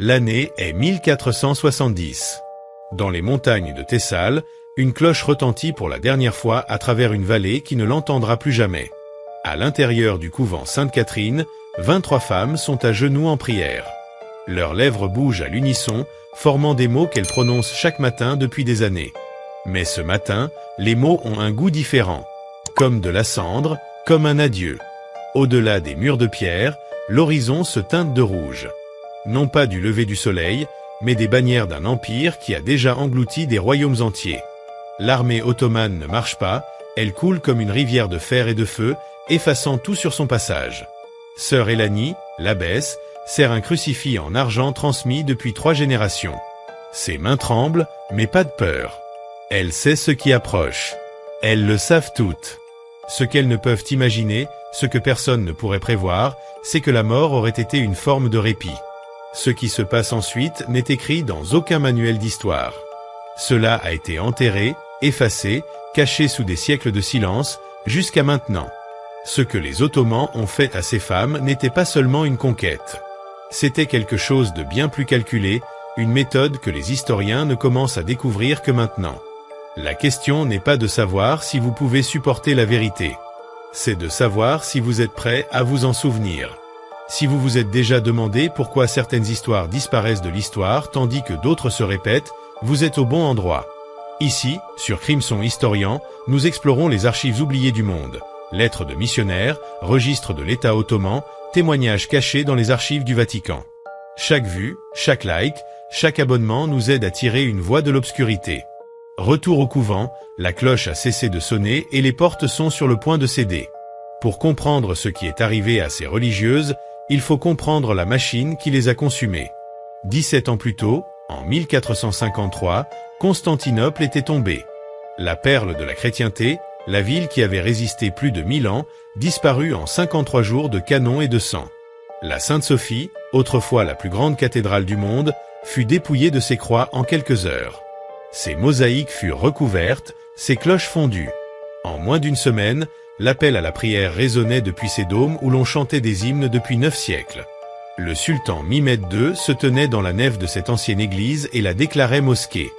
L'année est 1470. Dans les montagnes de Thessale, une cloche retentit pour la dernière fois à travers une vallée qui ne l'entendra plus jamais. À l'intérieur du couvent Sainte-Catherine, 23 femmes sont à genoux en prière. Leurs lèvres bougent à l'unisson, formant des mots qu'elles prononcent chaque matin depuis des années. Mais ce matin, les mots ont un goût différent. Comme de la cendre, comme un adieu. Au-delà des murs de pierre, l'horizon se teinte de rouge. Non pas du lever du soleil, mais des bannières d'un empire qui a déjà englouti des royaumes entiers. L'armée ottomane ne marche pas, elle coule comme une rivière de fer et de feu, effaçant tout sur son passage. Sœur Elanie, l'abbesse, serre un crucifix en argent transmis depuis 3 générations. Ses mains tremblent, mais pas de peur. Elle sait ce qui approche. Elles le savent toutes. Ce qu'elles ne peuvent imaginer, ce que personne ne pourrait prévoir, c'est que la mort aurait été une forme de répit. Ce qui se passe ensuite n'est écrit dans aucun manuel d'histoire. Cela a été enterré, effacé, caché sous des siècles de silence, jusqu'à maintenant. Ce que les Ottomans ont fait à ces femmes n'était pas seulement une conquête. C'était quelque chose de bien plus calculé, une méthode que les historiens ne commencent à découvrir que maintenant. La question n'est pas de savoir si vous pouvez supporter la vérité. C'est de savoir si vous êtes prêt à vous en souvenir. Si vous vous êtes déjà demandé pourquoi certaines histoires disparaissent de l'histoire tandis que d'autres se répètent, vous êtes au bon endroit. Ici, sur Crimson Historian, nous explorons les archives oubliées du monde. Lettres de missionnaires, registres de l'État ottoman, témoignages cachés dans les archives du Vatican. Chaque vue, chaque like, chaque abonnement nous aide à tirer une voix de l'obscurité. Retour au couvent, la cloche a cessé de sonner et les portes sont sur le point de céder. Pour comprendre ce qui est arrivé à ces religieuses, il faut comprendre la machine qui les a consumées. 17 ans plus tôt, en 1453, Constantinople était tombée. La perle de la chrétienté, la ville qui avait résisté plus de 1000 ans, disparut en 53 jours de canons et de sang. La Sainte-Sophie, autrefois la plus grande cathédrale du monde, fut dépouillée de ses croix en quelques heures. Ses mosaïques furent recouvertes, ses cloches fondues. En moins d'une semaine, l'appel à la prière résonnait depuis ces dômes où l'on chantait des hymnes depuis 9 siècles. Le sultan Mehmed II se tenait dans la nef de cette ancienne église et la déclarait mosquée.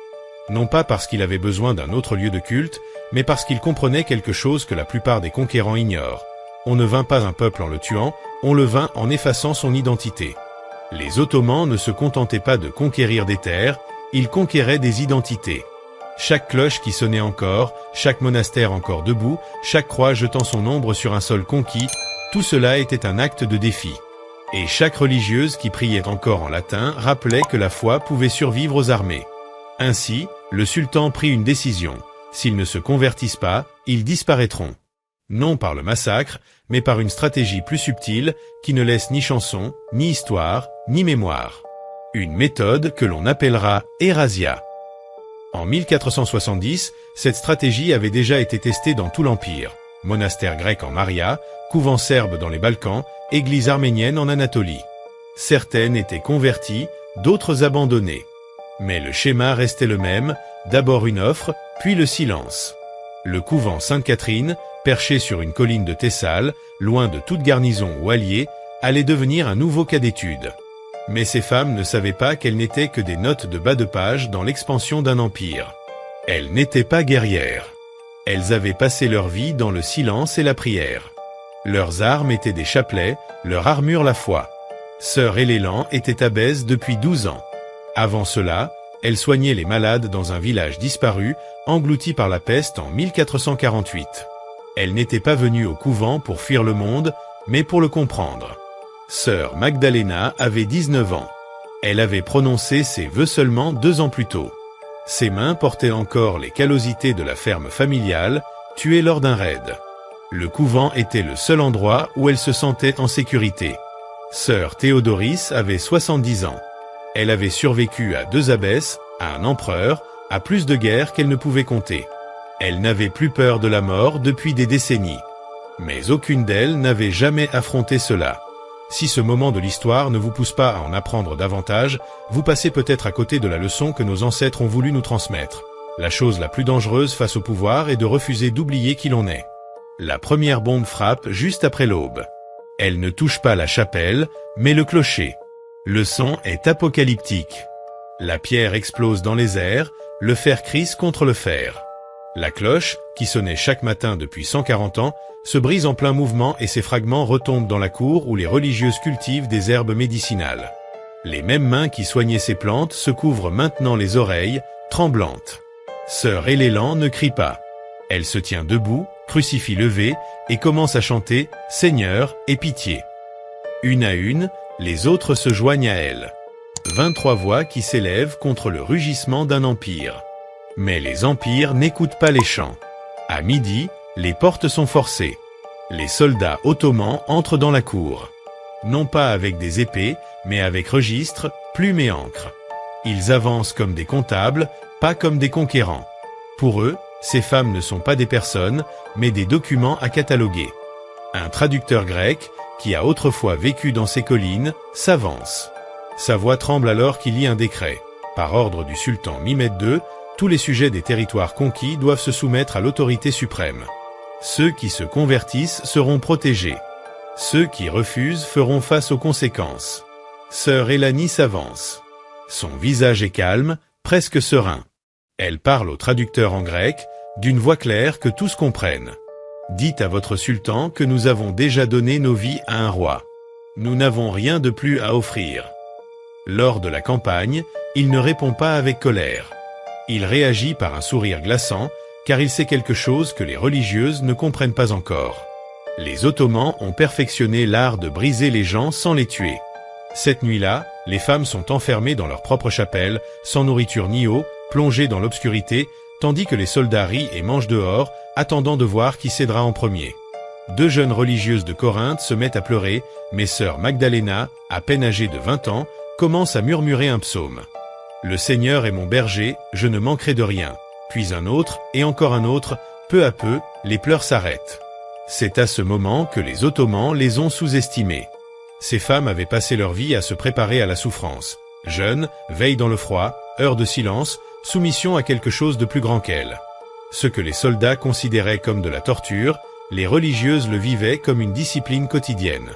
Non pas parce qu'il avait besoin d'un autre lieu de culte, mais parce qu'il comprenait quelque chose que la plupart des conquérants ignorent. On ne vainc pas un peuple en le tuant, on le vainc en effaçant son identité. Les Ottomans ne se contentaient pas de conquérir des terres, ils conquéraient des identités. Chaque cloche qui sonnait encore, chaque monastère encore debout, chaque croix jetant son ombre sur un sol conquis, tout cela était un acte de défi. Et chaque religieuse qui priait encore en latin rappelait que la foi pouvait survivre aux armées. Ainsi, le sultan prit une décision. S'ils ne se convertissent pas, ils disparaîtront. Non par le massacre, mais par une stratégie plus subtile qui ne laisse ni chanson, ni histoire, ni mémoire. Une méthode que l'on appellera Erasia. En 1470, cette stratégie avait déjà été testée dans tout l'Empire. Monastère grec en Maria, couvent serbe dans les Balkans, église arménienne en Anatolie. Certaines étaient converties, d'autres abandonnées. Mais le schéma restait le même, d'abord une offre, puis le silence. Le couvent Sainte-Catherine, perché sur une colline de Thessale, loin de toute garnison ou allié, allait devenir un nouveau cas d'étude. Mais ces femmes ne savaient pas qu'elles n'étaient que des notes de bas de page dans l'expansion d'un empire. Elles n'étaient pas guerrières. Elles avaient passé leur vie dans le silence et la prière. Leurs armes étaient des chapelets, leur armure la foi. Sœur Élélan était abbesse depuis 12 ans. Avant cela, elle soignait les malades dans un village disparu, englouti par la peste en 1448. Elle n'était pas venue au couvent pour fuir le monde, mais pour le comprendre. Sœur Magdalena avait 19 ans. Elle avait prononcé ses vœux seulement 2 ans plus tôt. Ses mains portaient encore les callosités de la ferme familiale, tuée lors d'un raid. Le couvent était le seul endroit où elle se sentait en sécurité. Sœur Théodoris avait 70 ans. Elle avait survécu à 2 abbesses, à un empereur, à plus de guerres qu'elle ne pouvait compter. Elle n'avait plus peur de la mort depuis des décennies. Mais aucune d'elles n'avait jamais affronté cela. Si ce moment de l'histoire ne vous pousse pas à en apprendre davantage, vous passez peut-être à côté de la leçon que nos ancêtres ont voulu nous transmettre. La chose la plus dangereuse face au pouvoir est de refuser d'oublier qui l'on est. La première bombe frappe juste après l'aube. Elle ne touche pas la chapelle, mais le clocher. Le son est apocalyptique. La pierre explose dans les airs, le fer crisse contre le fer. La cloche, qui sonnait chaque matin depuis 140 ans, se brise en plein mouvement et ses fragments retombent dans la cour où les religieuses cultivent des herbes médicinales. Les mêmes mains qui soignaient ces plantes se couvrent maintenant les oreilles, tremblantes. Sœur Élélan ne crie pas. Elle se tient debout, crucifix levé, et commence à chanter « Seigneur, aie pitié ». Une à une, les autres se joignent à elle. 23 voix qui s'élèvent contre le rugissement d'un empire. Mais les empires n'écoutent pas les chants. À midi, les portes sont forcées. Les soldats ottomans entrent dans la cour. Non pas avec des épées, mais avec registres, plumes et encre. Ils avancent comme des comptables, pas comme des conquérants. Pour eux, ces femmes ne sont pas des personnes, mais des documents à cataloguer. Un traducteur grec, qui a autrefois vécu dans ces collines, s'avance. Sa voix tremble alors qu'il lit un décret. Par ordre du sultan Mehmed II, tous les sujets des territoires conquis doivent se soumettre à l'autorité suprême. Ceux qui se convertissent seront protégés. Ceux qui refusent feront face aux conséquences. Sœur Élanie s'avance. Son visage est calme, presque serein. Elle parle au traducteur en grec, d'une voix claire que tous comprennent. Dites à votre sultan que nous avons déjà donné nos vies à un roi. Nous n'avons rien de plus à offrir. Lors de la campagne, il ne répond pas avec colère. Il réagit par un sourire glaçant, car il sait quelque chose que les religieuses ne comprennent pas encore. Les Ottomans ont perfectionné l'art de briser les gens sans les tuer. Cette nuit-là, les femmes sont enfermées dans leur propre chapelle, sans nourriture ni eau, plongées dans l'obscurité, tandis que les soldats rient et mangent dehors, attendant de voir qui cédera en premier. 2 jeunes religieuses de Corinthe se mettent à pleurer, mais sœur Magdalena, à peine âgée de 20 ans, commence à murmurer un psaume. « Le Seigneur est mon berger, je ne manquerai de rien ». Puis un autre, et encore un autre, peu à peu, les pleurs s'arrêtent. C'est à ce moment que les Ottomans les ont sous-estimés. Ces femmes avaient passé leur vie à se préparer à la souffrance. Jeûne, veille dans le froid, heure de silence, soumission à quelque chose de plus grand qu'elles. Ce que les soldats considéraient comme de la torture, les religieuses le vivaient comme une discipline quotidienne.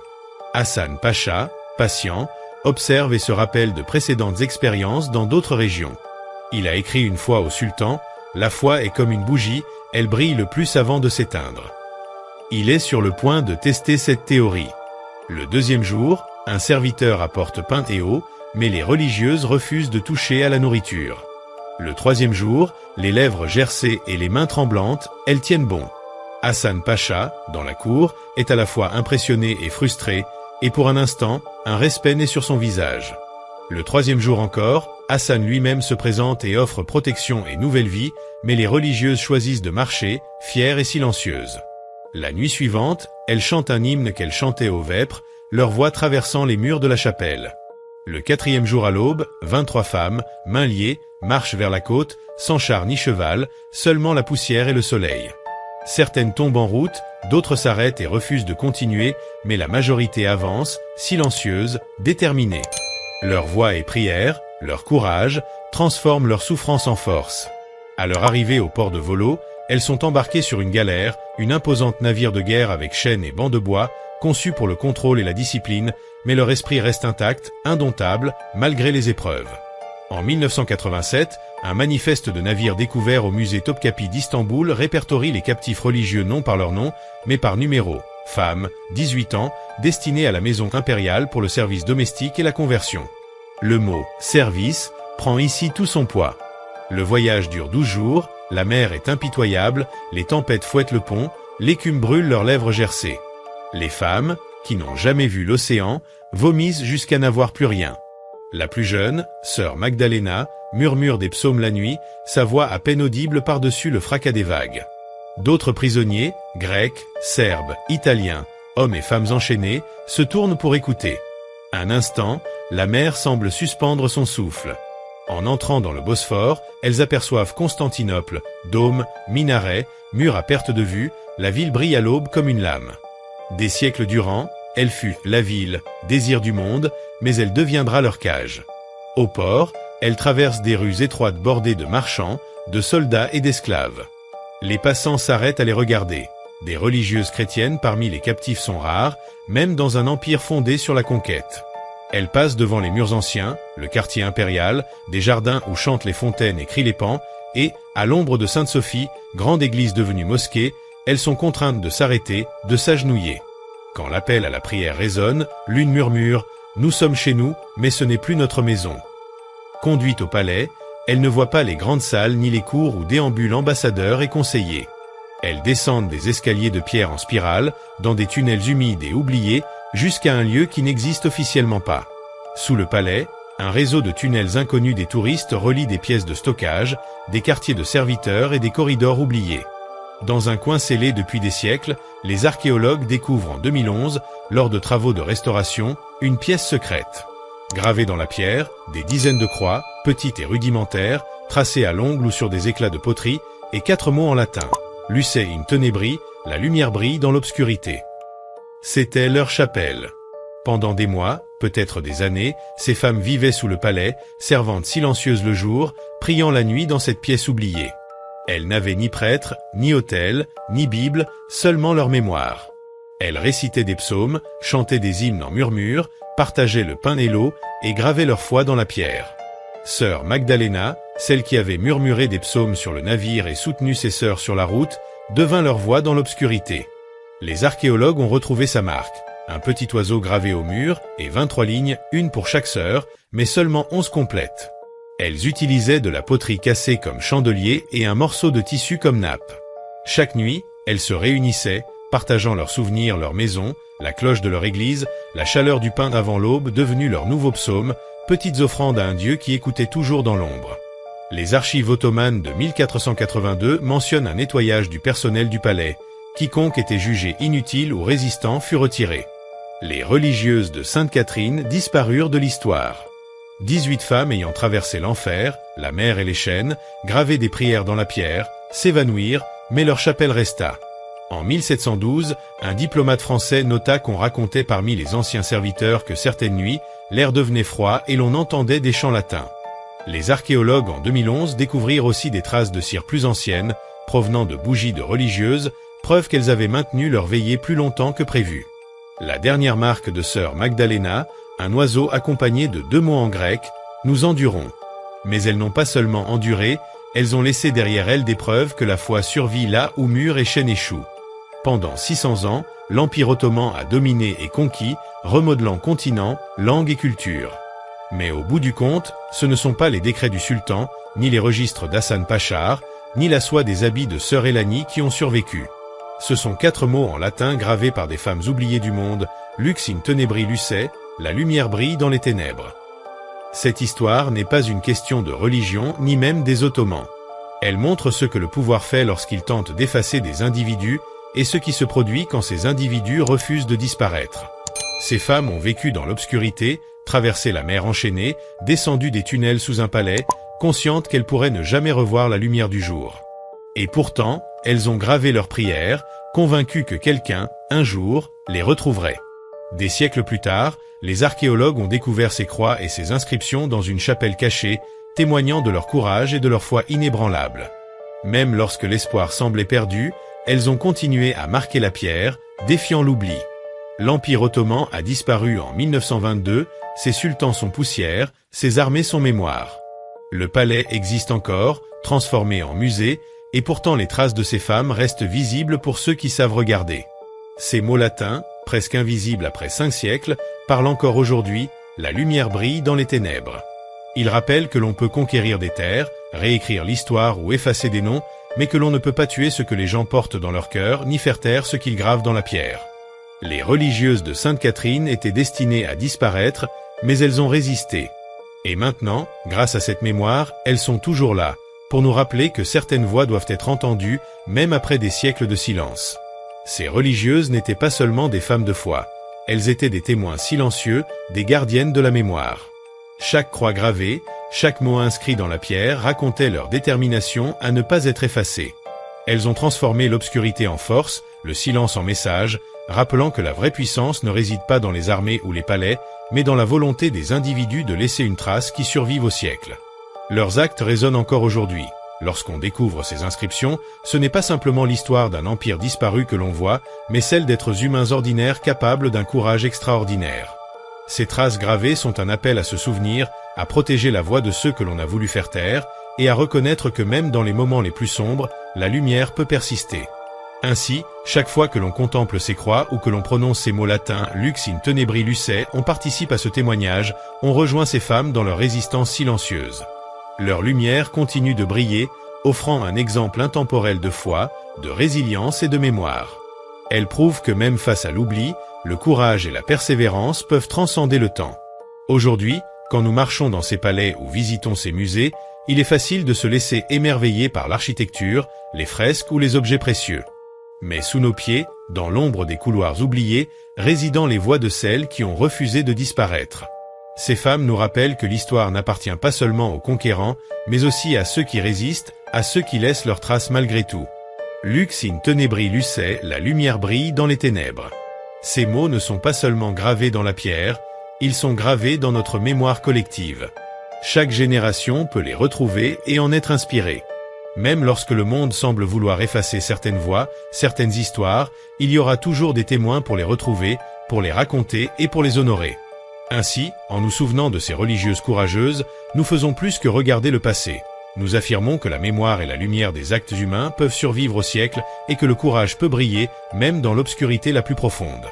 Hassan Pacha, patient, observe et se rappelle de précédentes expériences dans d'autres régions. Il a écrit une fois au sultan « La foi est comme une bougie, elle brille le plus avant de s'éteindre ». Il est sur le point de tester cette théorie. Le 2e jour, un serviteur apporte pain et eau, mais les religieuses refusent de toucher à la nourriture. Le 3e jour, les lèvres gercées et les mains tremblantes, elles tiennent bon. Hassan Pacha, dans la cour, est à la fois impressionné et frustré, et pour un instant, un respect naît sur son visage. Le 3e jour encore, Hassan lui-même se présente et offre protection et nouvelle vie, mais les religieuses choisissent de marcher, fières et silencieuses. La nuit suivante, elles chantent un hymne qu'elles chantaient aux vêpres, leur voix traversant les murs de la chapelle. Le 4e jour à l'aube, 23 femmes, mains liées, marchent vers la côte, sans char ni cheval, seulement la poussière et le soleil. Certaines tombent en route, d'autres s'arrêtent et refusent de continuer, mais la majorité avance, silencieuse, déterminée. Leur voix et prière, leur courage, transforment leur souffrance en force. À leur arrivée au port de Volo, elles sont embarquées sur une galère, une imposante navire de guerre avec chaînes et bancs de bois, conçu pour le contrôle et la discipline, mais leur esprit reste intact, indomptable, malgré les épreuves. En 1987, un manifeste de navires découvert au musée Topkapi d'Istanbul répertorie les captifs religieux non par leur nom, mais par numéro. Femmes, 18 ans, destinées à la maison impériale pour le service domestique et la conversion. Le mot « service » prend ici tout son poids. Le voyage dure 12 jours, la mer est impitoyable, les tempêtes fouettent le pont, l'écume brûle leurs lèvres gercées. Les femmes, qui n'ont jamais vu l'océan, vomissent jusqu'à n'avoir plus rien. La plus jeune, sœur Magdalena, murmure des psaumes la nuit, sa voix à peine audible par-dessus le fracas des vagues. D'autres prisonniers, grecs, serbes, italiens, hommes et femmes enchaînés, se tournent pour écouter. Un instant, la mer semble suspendre son souffle. En entrant dans le Bosphore, elles aperçoivent Constantinople, dômes, minarets, murs à perte de vue, la ville brille à l'aube comme une lame. Des siècles durant, elle fut la ville, désir du monde, mais elle deviendra leur cage. Au port, elle traverse des rues étroites bordées de marchands, de soldats et d'esclaves. Les passants s'arrêtent à les regarder. Des religieuses chrétiennes parmi les captifs sont rares, même dans un empire fondé sur la conquête. Elle passe devant les murs anciens, le quartier impérial, des jardins où chantent les fontaines et crient les paons, et, à l'ombre de Sainte-Sophie, grande église devenue mosquée, elles sont contraintes de s'arrêter, de s'agenouiller. Quand l'appel à la prière résonne, l'une murmure « Nous sommes chez nous, mais ce n'est plus notre maison ». Conduite au palais, elle ne voit pas les grandes salles ni les cours où déambulent ambassadeurs et conseillers. Elles descendent des escaliers de pierre en spirale, dans des tunnels humides et oubliés, jusqu'à un lieu qui n'existe officiellement pas. Sous le palais, un réseau de tunnels inconnus des touristes relie des pièces de stockage, des quartiers de serviteurs et des corridors oubliés. Dans un coin scellé depuis des siècles, les archéologues découvrent en 2011, lors de travaux de restauration, une pièce secrète. Gravée dans la pierre, des dizaines de croix, petites et rudimentaires, tracées à l'ongle ou sur des éclats de poterie, et 4 mots en latin. Luce in tenebris, la lumière brille dans l'obscurité. C'était leur chapelle. Pendant des mois, peut-être des années, ces femmes vivaient sous le palais, servantes silencieuses le jour, priant la nuit dans cette pièce oubliée. Elles n'avaient ni prêtre, ni autel, ni Bible, seulement leur mémoire. Elles récitaient des psaumes, chantaient des hymnes en murmures, partageaient le pain et l'eau, et gravaient leur foi dans la pierre. Sœur Magdalena, celle qui avait murmuré des psaumes sur le navire et soutenu ses sœurs sur la route, devint leur voix dans l'obscurité. Les archéologues ont retrouvé sa marque, un petit oiseau gravé au mur, et 23 lignes, une pour chaque sœur, mais seulement 11 complètes. Elles utilisaient de la poterie cassée comme chandelier et un morceau de tissu comme nappe. Chaque nuit, elles se réunissaient, partageant leurs souvenirs, leur maison, la cloche de leur église, la chaleur du pain avant l'aube devenu leur nouveau psaume, petites offrandes à un Dieu qui écoutait toujours dans l'ombre. Les archives ottomanes de 1482 mentionnent un nettoyage du personnel du palais. Quiconque était jugé inutile ou résistant fut retiré. Les religieuses de Sainte-Catherine disparurent de l'histoire. 18 femmes ayant traversé l'enfer, la mer et les chaînes, gravaient des prières dans la pierre, s'évanouirent, mais leur chapelle resta. En 1712, un diplomate français nota qu'on racontait parmi les anciens serviteurs que certaines nuits, l'air devenait froid et l'on entendait des chants latins. Les archéologues en 2011 découvrirent aussi des traces de cire plus anciennes, provenant de bougies de religieuses, preuve qu'elles avaient maintenu leur veillée plus longtemps que prévu. La dernière marque de sœur Magdalena, un oiseau accompagné de 2 mots en grec, « nous endurons ». Mais elles n'ont pas seulement enduré, elles ont laissé derrière elles des preuves que la foi survit là où murs et chaînes échouent. Pendant 600 ans, l'Empire ottoman a dominé et conquis, remodelant continents, langues et cultures. Mais au bout du compte, ce ne sont pas les décrets du sultan, ni les registres d'Hassan Pachar, ni la soie des habits de sœur Elani qui ont survécu. Ce sont 4 mots en latin gravés par des femmes oubliées du monde, Lux in tenebris luce, la lumière brille dans les ténèbres. Cette histoire n'est pas une question de religion ni même des Ottomans. Elle montre ce que le pouvoir fait lorsqu'il tente d'effacer des individus et ce qui se produit quand ces individus refusent de disparaître. Ces femmes ont vécu dans l'obscurité, traversé la mer enchaînée, descendu des tunnels sous un palais, conscientes qu'elles pourraient ne jamais revoir la lumière du jour. Et pourtant, elles ont gravé leurs prières, convaincues que quelqu'un, un jour, les retrouverait. Des siècles plus tard, les archéologues ont découvert ces croix et ces inscriptions dans une chapelle cachée, témoignant de leur courage et de leur foi inébranlable. Même lorsque l'espoir semblait perdu, elles ont continué à marquer la pierre, défiant l'oubli. L'Empire ottoman a disparu en 1922, ses sultans sont poussière, ses armées sont mémoire. Le palais existe encore, transformé en musée, et pourtant les traces de ces femmes restent visibles pour ceux qui savent regarder. Ces mots latins, presque invisibles après 5 siècles, parlent encore aujourd'hui, la lumière brille dans les ténèbres. Ils rappellent que l'on peut conquérir des terres, réécrire l'histoire ou effacer des noms, mais que l'on ne peut pas tuer ce que les gens portent dans leur cœur, ni faire taire ce qu'ils gravent dans la pierre. Les religieuses de Sainte-Catherine étaient destinées à disparaître, mais elles ont résisté. Et maintenant, grâce à cette mémoire, elles sont toujours là, pour nous rappeler que certaines voix doivent être entendues, même après des siècles de silence. Ces religieuses n'étaient pas seulement des femmes de foi, elles étaient des témoins silencieux, des gardiennes de la mémoire. Chaque croix gravée, chaque mot inscrit dans la pierre racontait leur détermination à ne pas être effacée. Elles ont transformé l'obscurité en force, le silence en message, rappelant que la vraie puissance ne réside pas dans les armées ou les palais, mais dans la volonté des individus de laisser une trace qui survive au siècle. Leurs actes résonnent encore aujourd'hui. Lorsqu'on découvre ces inscriptions, ce n'est pas simplement l'histoire d'un empire disparu que l'on voit, mais celle d'êtres humains ordinaires capables d'un courage extraordinaire. Ces traces gravées sont un appel à se souvenir, à protéger la voix de ceux que l'on a voulu faire taire, et à reconnaître que même dans les moments les plus sombres, la lumière peut persister. Ainsi, chaque fois que l'on contemple ces croix ou que l'on prononce ces mots latins Lux in tenebris lucet, on participe à ce témoignage, on rejoint ces femmes dans leur résistance silencieuse. Leur lumière continue de briller, offrant un exemple intemporel de foi, de résilience et de mémoire. Elles prouvent que même face à l'oubli, le courage et la persévérance peuvent transcender le temps. Aujourd'hui, quand nous marchons dans ces palais ou visitons ces musées, il est facile de se laisser émerveiller par l'architecture, les fresques ou les objets précieux. Mais sous nos pieds, dans l'ombre des couloirs oubliés, résident les voix de celles qui ont refusé de disparaître. Ces femmes nous rappellent que l'histoire n'appartient pas seulement aux conquérants, mais aussi à ceux qui résistent, à ceux qui laissent leurs traces malgré tout. Lux in tenebris lucet, la lumière brille dans les ténèbres. Ces mots ne sont pas seulement gravés dans la pierre, ils sont gravés dans notre mémoire collective. Chaque génération peut les retrouver et en être inspirée. Même lorsque le monde semble vouloir effacer certaines voix, certaines histoires, il y aura toujours des témoins pour les retrouver, pour les raconter et pour les honorer. Ainsi, en nous souvenant de ces religieuses courageuses, nous faisons plus que regarder le passé. Nous affirmons que la mémoire et la lumière des actes humains peuvent survivre au siècle et que le courage peut briller, même dans l'obscurité la plus profonde.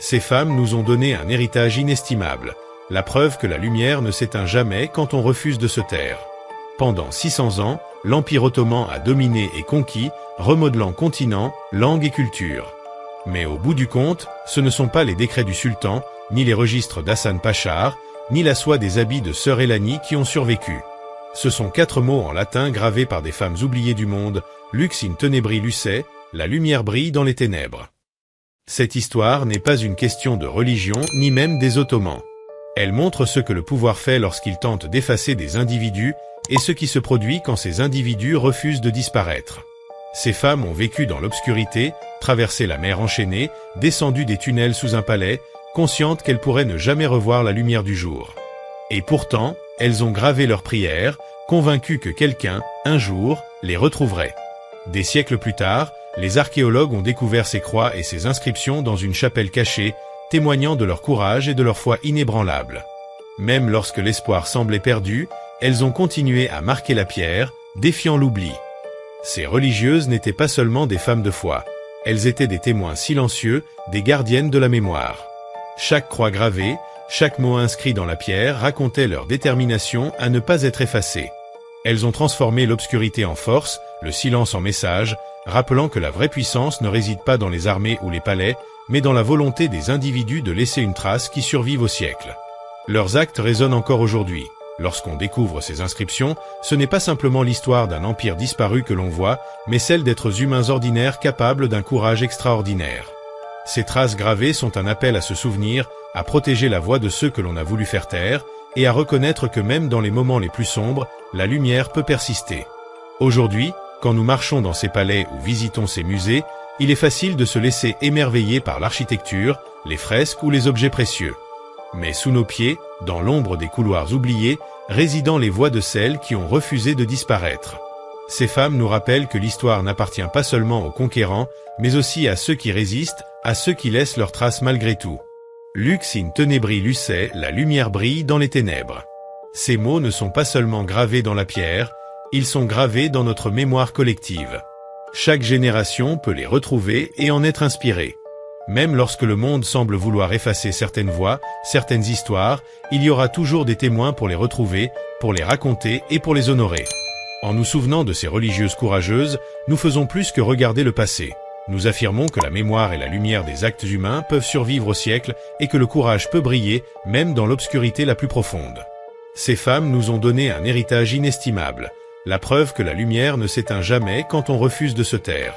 Ces femmes nous ont donné un héritage inestimable, la preuve que la lumière ne s'éteint jamais quand on refuse de se taire. Pendant 600 ans, l'Empire ottoman a dominé et conquis, remodelant continents, langues et cultures. Mais au bout du compte, ce ne sont pas les décrets du sultan, ni les registres d'Hassan Pachar, ni la soie des habits de Sœur Elanie qui ont survécu. Ce sont 4 mots en latin gravés par des femmes oubliées du monde, Lux in tenebris lucet, la lumière brille dans les ténèbres. Cette histoire n'est pas une question de religion, ni même des Ottomans. Elle montre ce que le pouvoir fait lorsqu'il tente d'effacer des individus, et ce qui se produit quand ces individus refusent de disparaître. Ces femmes ont vécu dans l'obscurité, traversé la mer enchaînée, descendu des tunnels sous un palais, conscientes qu'elles pourraient ne jamais revoir la lumière du jour. Et pourtant, elles ont gravé leurs prières, convaincues que quelqu'un, un jour, les retrouverait. Des siècles plus tard, les archéologues ont découvert ces croix et ces inscriptions dans une chapelle cachée, témoignant de leur courage et de leur foi inébranlable. Même lorsque l'espoir semblait perdu, elles ont continué à marquer la pierre, défiant l'oubli. Ces religieuses n'étaient pas seulement des femmes de foi, elles étaient des témoins silencieux, des gardiennes de la mémoire. Chaque croix gravée, chaque mot inscrit dans la pierre racontait leur détermination à ne pas être effacée. Elles ont transformé l'obscurité en force, le silence en message, rappelant que la vraie puissance ne réside pas dans les armées ou les palais, mais dans la volonté des individus de laisser une trace qui survive au siècle. Leurs actes résonnent encore aujourd'hui. Lorsqu'on découvre ces inscriptions, ce n'est pas simplement l'histoire d'un empire disparu que l'on voit, mais celle d'êtres humains ordinaires capables d'un courage extraordinaire. Ces traces gravées sont un appel à se souvenir, à protéger la voix de ceux que l'on a voulu faire taire, et à reconnaître que même dans les moments les plus sombres, la lumière peut persister. Aujourd'hui, quand nous marchons dans ces palais ou visitons ces musées, il est facile de se laisser émerveiller par l'architecture, les fresques ou les objets précieux. Mais sous nos pieds, dans l'ombre des couloirs oubliés, résident les voix de celles qui ont refusé de disparaître. Ces femmes nous rappellent que l'histoire n'appartient pas seulement aux conquérants, mais aussi à ceux qui résistent, à ceux qui laissent leurs traces malgré tout. Lux in tenebris lucet, la lumière brille dans les ténèbres. Ces mots ne sont pas seulement gravés dans la pierre, ils sont gravés dans notre mémoire collective. Chaque génération peut les retrouver et en être inspirée. Même lorsque le monde semble vouloir effacer certaines voix, certaines histoires, il y aura toujours des témoins pour les retrouver, pour les raconter et pour les honorer. En nous souvenant de ces religieuses courageuses, nous faisons plus que regarder le passé. Nous affirmons que la mémoire et la lumière des actes humains peuvent survivre au siècle et que le courage peut briller, même dans l'obscurité la plus profonde. Ces femmes nous ont donné un héritage inestimable, la preuve que la lumière ne s'éteint jamais quand on refuse de se taire.